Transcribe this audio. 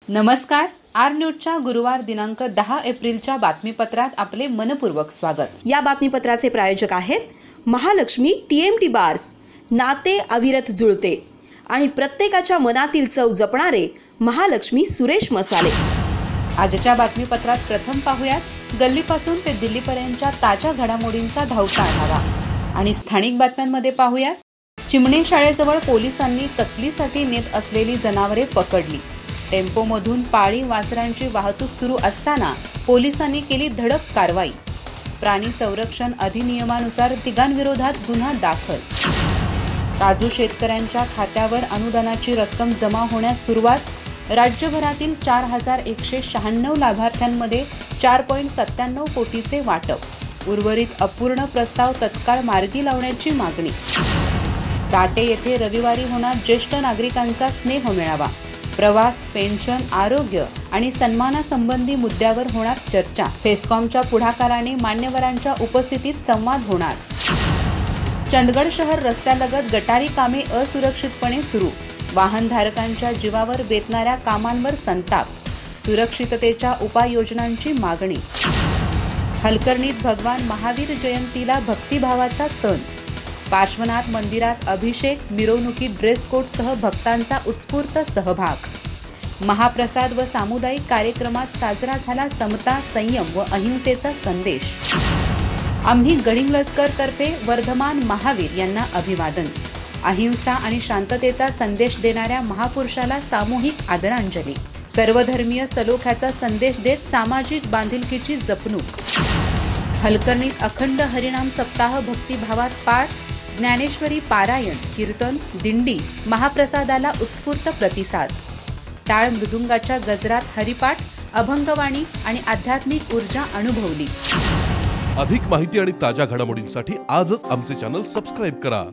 नमस्कार, आर न्यूजच्या गुरुवार दिनांक 10 एप्रिलच्या बातमीपत्रात आपले मनपूर्वक स्वागत। या बातमीपत्राचे प्रायोजक आहेत महालक्ष्मी TMT बार्स, नाते अविरत जुळते आणि प्रत्येकाच्या मनातील चव जपणारे महालक्ष्मी सुरेश मसाले। आजच्या बातमीपत्रात प्रथम पाहूयात गल्लीपासून ते दिल्लीपर्यंतच्या ताज्या घडामोडींचा धावता आढावा आणि स्थानिक बातम्यांमध्ये पाहूयात चिमणे शाळेजवळ पोलिसांनी कत्तलीसाठी नेत असलेली जनावरे पकडली। टेम्पोमधून पाळी वासरांची वाहतूक सुरू असताना पोलिसांनी केली धडक कारवाई। प्राणी संरक्षण अधिनियमानुसार तिघांविरोधात गुन्हा दाखल। काजू शेतकऱ्यांच्या खात्यावर अनुदानाची रक्कम जमा होण्यास सुरुवात। राज्यभरातील 4196 लाभार्थ्यांमध्ये 4.97 कोटीचे वाटप। उर्वरित अपूर्ण प्रस्ताव तत्काळ मार्गी लावण्याची मागणी। दाटे येथे रविवारी होणार ज्येष्ठ नागरिकांचा स्नेह मेळावा। प्रवास, पेन्शन, आरोग्य आणि सन्मानासंबंधी मुद्द्यावर होणार चर्चा। फेस्कॉमच्या पुढाकाराने मान्यवरांच्या उपस्थितीत संवाद होणार। चंदगड शहर रस्त्यालगत गटारी कामे असुरक्षितपणे सुरू। वाहनधारकांच्या जीवावर बेतणाऱ्या कामांवर संताप। सुरक्षिततेच्या उपाययोजनांची मागणी। हलकर्णीत भगवान महावीर जयंतीला भक्तिभावाचा सण। पार्श्वनाथ मंदिरात अभिषेक, मिरवणुकीत ड्रेस कोडसह भक्तांचा उत्स्फूर्त सहभाग। महाप्रसाद व सामुदायिक कार्यक्रमात साजरा झाला समता, संयम व अहिंसेचा संदेश। आम्ही गडिंग्लजकर तर्फे वर्धमान महावीर यांना अभिवादन। अहिंसा आणि शांततेचा संदेश देणाऱ्या महापुरुषाला सामूहिक आदरांजली। सर्वधर्मीय सलोख्याचा संदेश देत सामाजिक बांधिलकीची जपणूक। हलकर्णीत अखंड हरिनाम सप्ताह भक्तिभावात पार। ज्ञानेश्वरी पारायण, कीर्तन, दिंडी, महाप्रसादाला उत्स्फूर्त प्रतिसाद। टाळ मृदुंगाच्या गजरात हरिपाठ, अभंगवाणी आणि आध्यात्मिक ऊर्जा अनुभवली। अधिक माहिती आणि ताज्या घडामोडींसाठी आजच आमचे चॅनल सबस्क्राइब करा।